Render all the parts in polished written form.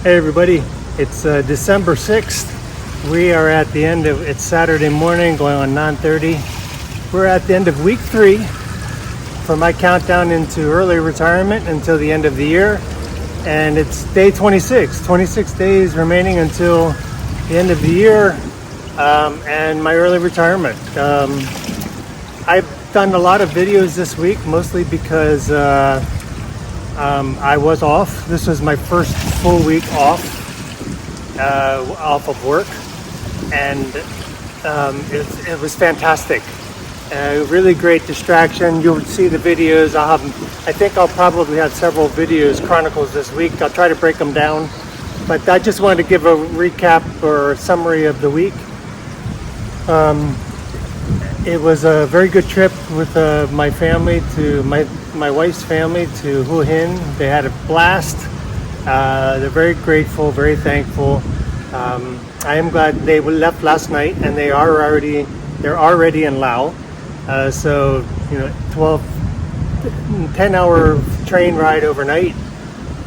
Hey everybody, it's December 6th. We are at the end of, it's Saturday morning going on 9:30. We're at the end of week 3 for my countdown into early retirement until the end of the year. And it's day 26 days remaining until the end of the year and my early retirement. I've done a lot of videos this week, mostly because I was off. This was my first full week off of work, and it was fantastic. Really great distraction. You'll see the videos. I think I'll probably have several videos chronicles this week. I'll try to break them down, but I just wanted to give a recap or summary of the week. It was a very good trip with my family to my wife's family to Hua Hin. They had a blast. They're very grateful, very thankful. I am glad they left last night, and they're already in Laos. So 10-hour train ride overnight,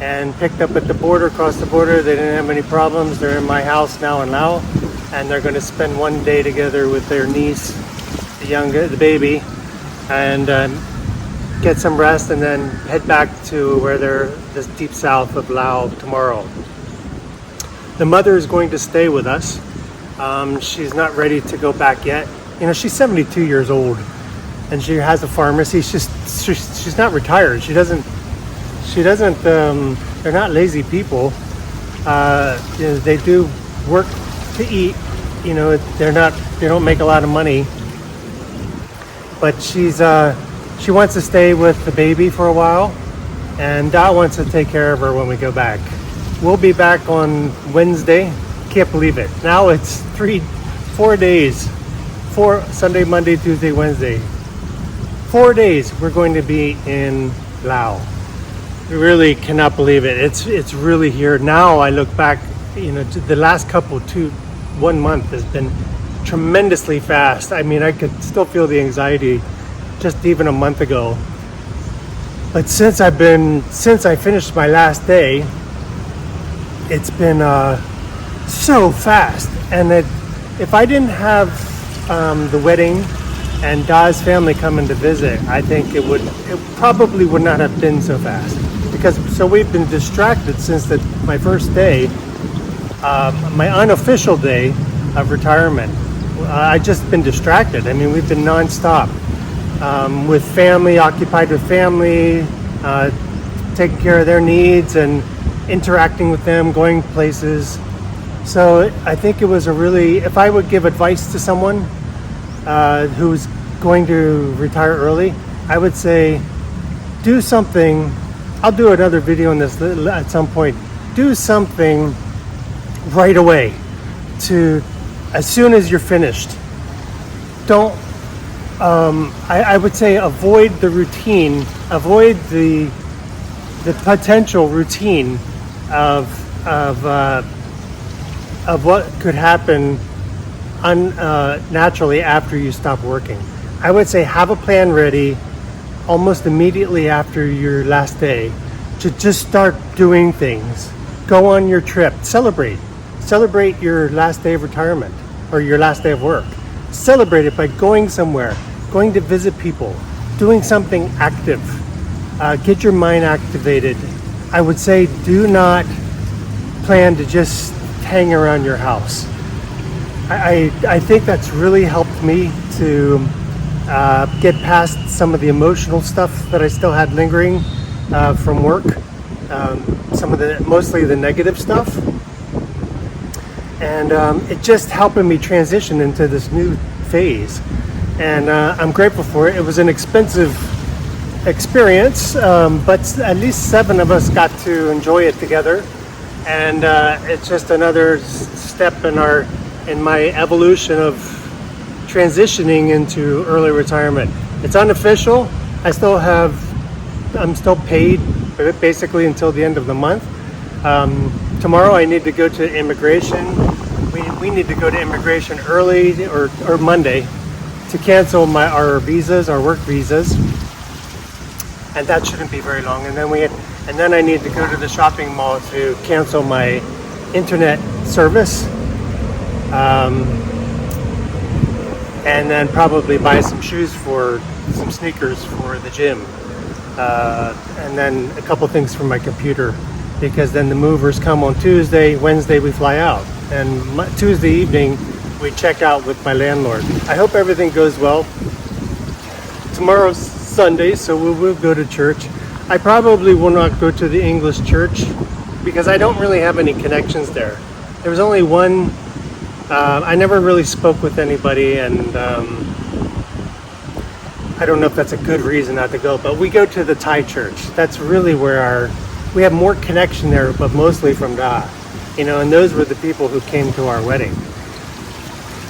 and picked up at the border, across the border. They didn't have any problems. They're in my house now in Laos, and they're going to spend one day together with their niece, the baby, and get some rest, and then head back to where they're the deep south of Laos tomorrow. The mother is going to stay with us. She's not ready to go back yet. She's 72 years old, and she has a pharmacy. She's not retired. She doesn't. They're not lazy people. They do work to eat. They don't make a lot of money. But she wants to stay with the baby for a while, and Dot wants to take care of her when we go back. We'll be back on Wednesday. Can't believe it. Now it's 4 days. Sunday, Monday, Tuesday, Wednesday. 4 days we're going to be in Laos. We really cannot believe it. It's really here. Now I look back, the last 1 month has been tremendously fast. I mean, I could still feel the anxiety just even a month ago. But since I finished my last day, it's been so fast. And if I didn't have the wedding and Da's family coming to visit, I think it probably would not have been so fast. So we've been distracted since my first day, my unofficial day of retirement. I've just been distracted. I mean, we've been nonstop with family, occupied with family, taking care of their needs and interacting with them, going places. So I think it was if I would give advice to someone who's going to retire early, I would say do something. I'll do another video on this at some point. Do something right away as soon as you're finished. Don't, I would say avoid the routine, avoid the potential routine of what could happen naturally after you stop working. I would say have a plan ready almost immediately after your last day to just start doing things. Go on your trip, celebrate your last day of retirement or your last day of work. Celebrate it by going somewhere, going to visit people, doing something active. Get your mind activated. I would say do not plan to just hang around your house. I think that's really helped me to get past some of the emotional stuff that I still had lingering from work. Mostly the negative stuff. And it just helping me transition into this new phase. And I'm grateful for it. It was an expensive experience, but at least 7 of us got to enjoy it together. And it's just another step in my evolution of transitioning into early retirement. It's unofficial. I'm still paid basically until the end of the month. Tomorrow I need to go to immigration. We need to go to immigration early or Monday to cancel our work visas, and that shouldn't be very long. And then and then I need to go to the shopping mall to cancel my internet service, and then probably buy some sneakers for the gym, and then a couple things for my computer, because then the movers come on Tuesday. Wednesday we fly out, and Tuesday evening we check out with my landlord. I hope everything goes well. Tomorrow's Sunday, so we will go to church. I probably will not go to the English church because I don't really have any connections there. There was only one. I never really spoke with anybody, and I don't know if that's a good reason not to go, but we go to the Thai church. That's really where we have more connection there, but mostly from Da. And those were the people who came to our wedding.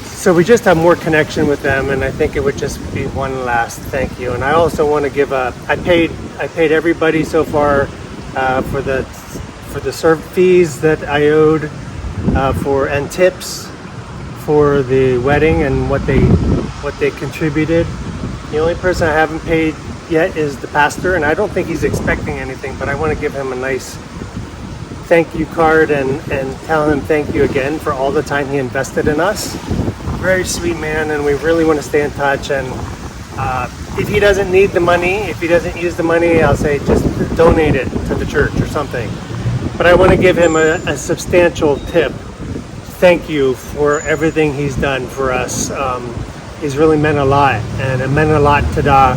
So we just have more connection with them, and I think it would just be one last thank you. And I also want to give I paid everybody so far for the serve fees that I owed, and tips for the wedding and what they contributed. The only person I haven't paid yet is the pastor, and I don't think he's expecting anything, but I want to give him a nice thank you card and tell him thank you again for all the time he invested in us. Very sweet man, and we really want to stay in touch. And if he doesn't need the money, if he doesn't use the money, I'll say just donate it to the church or something. But I want to give him a substantial tip. Thank you for everything he's done for us. He's really meant a lot, and it meant a lot to Da.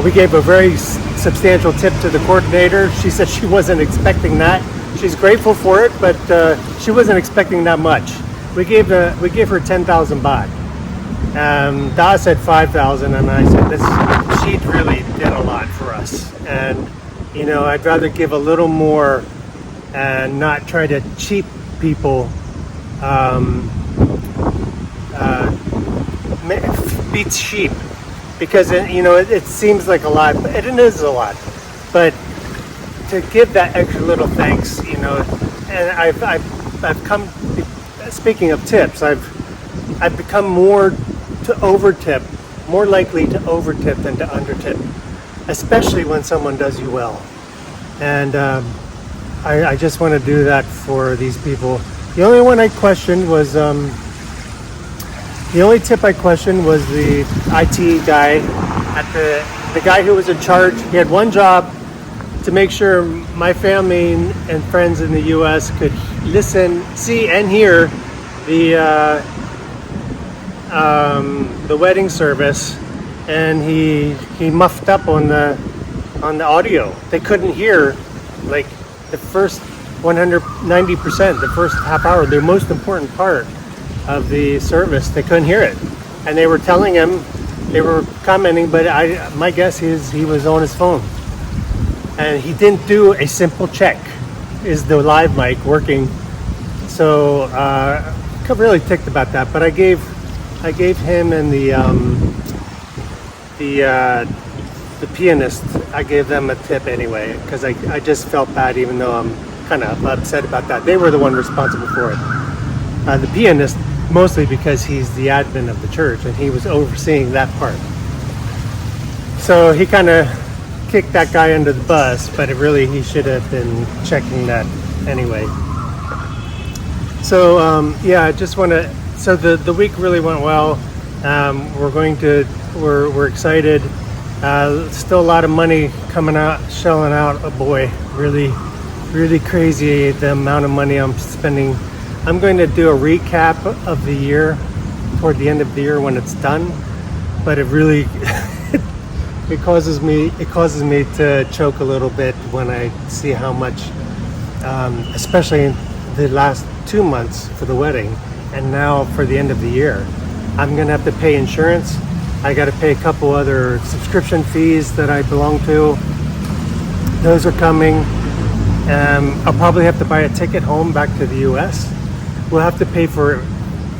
We gave a very substantial tip to the coordinator. She said she wasn't expecting that. She's grateful for it, but she wasn't expecting that much. We gave her 10,000 baht. Da said 5,000, and I said she really did a lot for us. And I'd rather give a little more and not try to cheat people. Beats sheep, because it seems like a lot, but it is a lot. But to give that extra little thanks, and I've come. Speaking of tips, I've become more likely to over tip than to under tip, especially when someone does you well. And I just want to do that for these people. The only one I questioned was the only tip I questioned was the IT guy the guy who was in charge. He had one job: to make sure my family and friends in the U.S. could listen, see, and hear the wedding service, and he muffed up on the audio. They couldn't hear like the first 190%, the first half hour, the most important part of the service. They couldn't hear it, and they were telling him, they were commenting, but my guess is he was on his phone. And he didn't do a simple check. Is the live mic working? So I'm really ticked about that. But I gave him and the pianist, I gave them a tip anyway, because I just felt bad, even though I'm kind of upset about that. They were the one responsible for it. The pianist, mostly because he's the admin of the church and he was overseeing that part. So he kind of kicked that guy under the bus, but he should have been checking that anyway. So I just want to. So the week really went well. We're excited. Still a lot of money coming out, shelling out. Oh boy, really crazy the amount of money I'm spending. I'm going to do a recap of the year toward the end of the year when it's done, but it really. It causes me to choke a little bit when I see how much, especially the last 2 months for the wedding, and now for the end of the year. I'm gonna have to pay insurance. I got to pay a couple other subscription fees that I belong to. Those are coming. I'll probably have to buy a ticket home back to the U.S. We'll have to pay for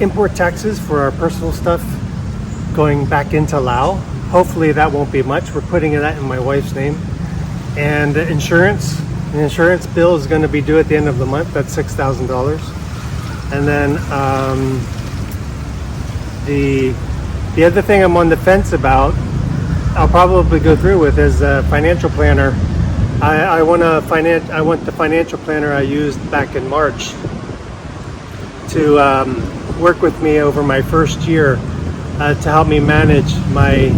import taxes for our personal stuff going back into Laos. Hopefully that won't be much. We're putting that in my wife's name. And the insurance bill is going to be due at the end of the month. That's $6,000. And then the other thing I'm on the fence about, I'll probably go through with, is a financial planner. I want the financial planner I used back in March to work with me over my first year to help me manage my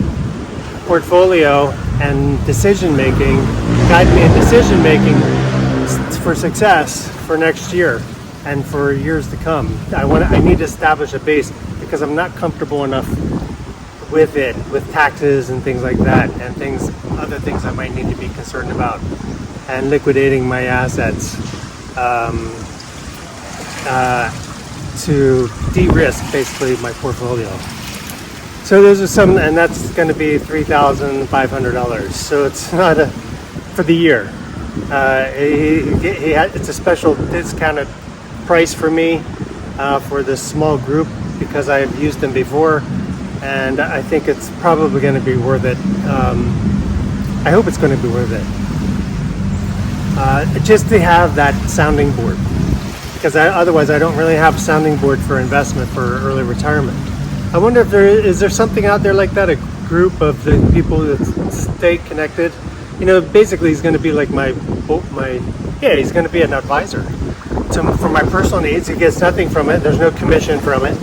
portfolio and decision making, guide me in decision making for success for next year and for years to come. I need to establish a base because I'm not comfortable enough with it, with taxes and things like that, and other things I might need to be concerned about, and liquidating my assets to de-risk basically my portfolio. So those are some, and that's going to be $3,500. So it's not for the year. It's a special discounted price for me for this small group because I've used them before, and I think it's probably going to be worth it. I hope it's going to be worth it. Just to have that sounding board, because otherwise I don't really have a sounding board for investment for early retirement. I wonder if is there something out there like that, a group of the people that stay connected. Basically he's going to be like he's going to be an advisor for my personal needs. He gets nothing from it. There's no commission from it.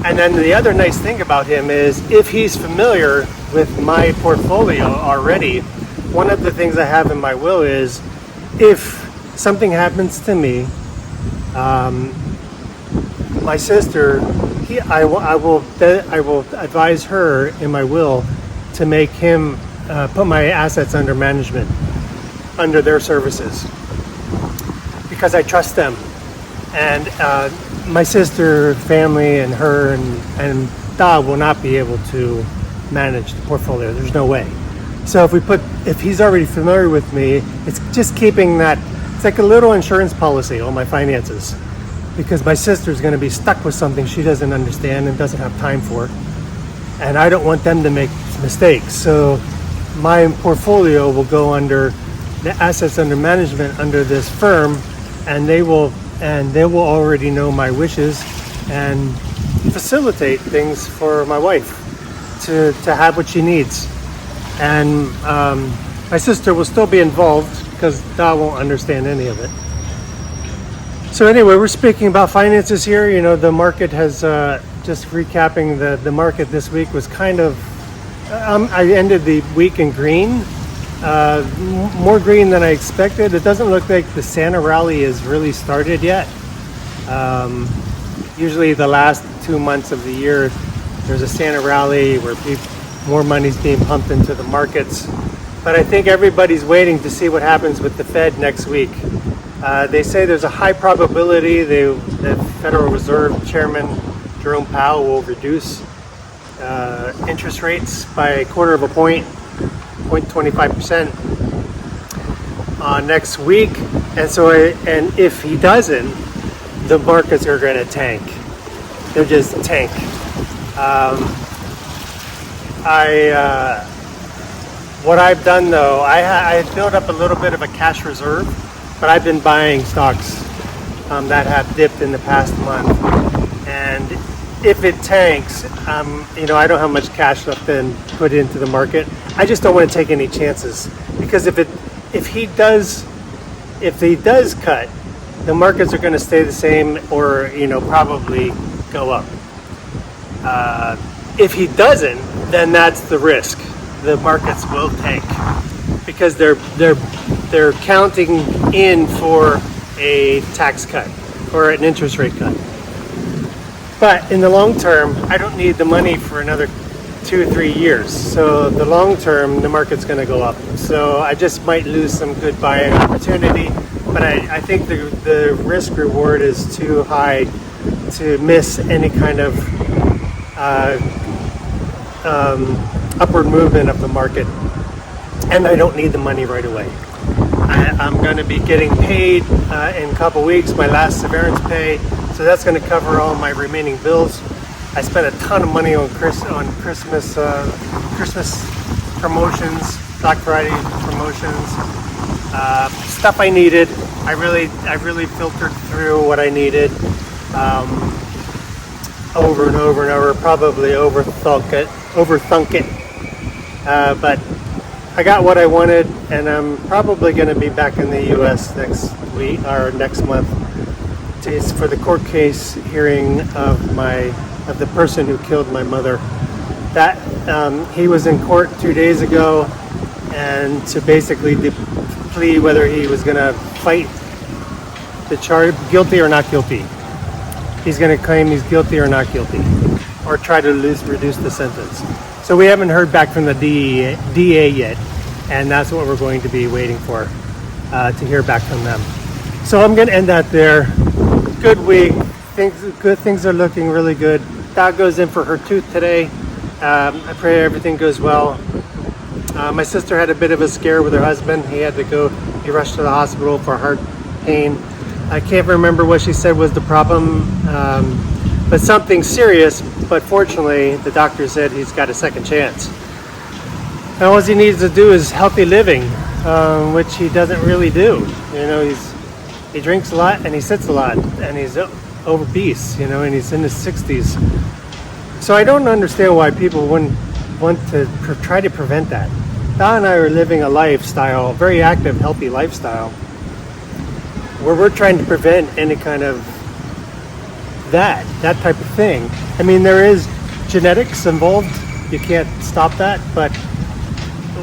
And then the other nice thing about him is if he's familiar with my portfolio already, one of the things I have in my will is if something happens to me, my sister, I will advise her in my will to make him put my assets under management, under their services, because I trust them. And my sister, family, and her and Da will not be able to manage the portfolio. There's no way. So if he's already familiar with me, it's just keeping that. It's like a little insurance policy on my finances, because my sister's going to be stuck with something she doesn't understand and doesn't have time for, and I don't want them to make mistakes. So my portfolio will go under the assets under management under this firm, and they will already know my wishes and facilitate things for my wife to have what she needs. And my sister will still be involved because Da won't understand any of it. So anyway, we're speaking about finances here. The market has, just recapping, the market this week was kind of, I ended the week in green, more green than I expected. It doesn't look like the Santa rally has really started yet. Usually the last 2 months of the year, there's a Santa rally where more money's being pumped into the markets. But I think everybody's waiting to see what happens with the Fed next week. They say there's a high probability the Federal Reserve Chairman Jerome Powell will reduce interest rates by a quarter of a point, 0.25% next week. And if he doesn't, the markets are going to tank. They're just tank. What I've done though, I built up a little bit of a cash reserve, but I've been buying stocks that have dipped in the past month. And if it tanks, I don't have much cash left to put into the market. I just don't want to take any chances, because if he does cut, the markets are going to stay the same or probably go up. If he doesn't, then that's the risk. The markets will tank because they're counting in for a tax cut or an interest rate cut. But in the long term, I don't need the money for another 2 or 3 years. So the long term, the market's going to go up. So I just might lose some good buying opportunity. But I think the risk reward is too high to miss any kind of upward movement of the market. And I don't need the money right away. I'm going to be getting paid in a couple weeks, my last severance pay. So that's going to cover all my remaining bills. I spent a ton of money on Christmas promotions, Black Friday promotions, stuff I needed. I really filtered through what I needed over and over and over. Probably overthunk it. But I got what I wanted, and I'm probably going to be back in the U.S. next week or next month. It's for the court case hearing of the person who killed my mother. That he was in court 2 days ago, and to basically plea whether he was going to fight the charge, guilty or not guilty. He's going to claim he's guilty or not guilty, or try to reduce the sentence. So we haven't heard back from the DA yet, and that's what we're going to be waiting for, to hear back from them. So I'm going to end that there. Good week. Things are looking really good. Dog goes in for her tooth today. I pray everything goes well. My sister had a bit of a scare with her husband. He rushed to the hospital for heart pain. I can't remember what she said was the problem, but something serious. But fortunately, the doctor said he's got a second chance. And all he needs to do is healthy living, which he doesn't really do. You know, he drinks a lot and he sits a lot, and he's obese, you know, and he's in his 60s. So I don't understand why people wouldn't want to try to prevent that. Don and I are living a lifestyle, a very active, healthy lifestyle, where we're trying to prevent any kind of that type of thing. I mean, there is genetics involved. You can't stop that, but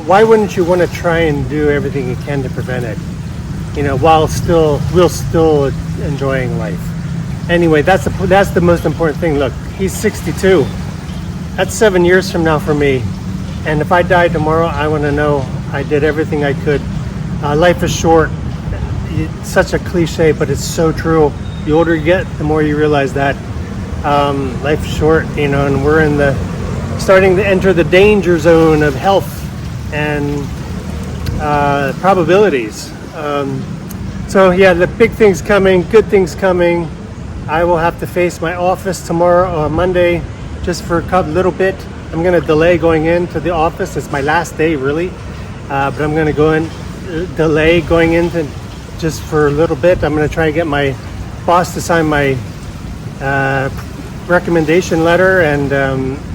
why wouldn't you want to try and do everything you can to prevent it? You know, while we're still enjoying life. Anyway, that's the most important thing. Look, he's 62. That's 7 years from now for me. And if I die tomorrow, I want to know I did everything I could. Life is short. It's such a cliche, but it's so true. The older you get, the more you realize that life's short, you know, and we're starting to enter the danger zone of health and probabilities. So yeah, the big things coming, good things coming. I will have to face my office tomorrow or Monday just for a little bit. I'm going to delay going into the office. It's my last day, really. But I'm going to delay going into just for a little bit. I'm going to try to get my boss to sign my recommendation letter and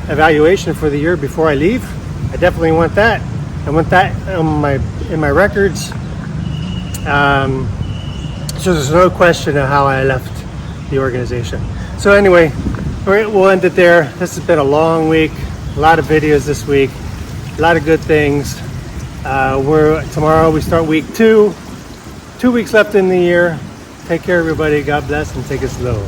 evaluation for the year before I leave. I definitely want that. I want that in my records. So there's no question of how I left the organization. So anyway, we'll end it there. This has been a long week. A lot of videos this week. A lot of good things. Tomorrow we start week 2. 2 weeks left in the year. Take care, everybody. God bless, and take it slow.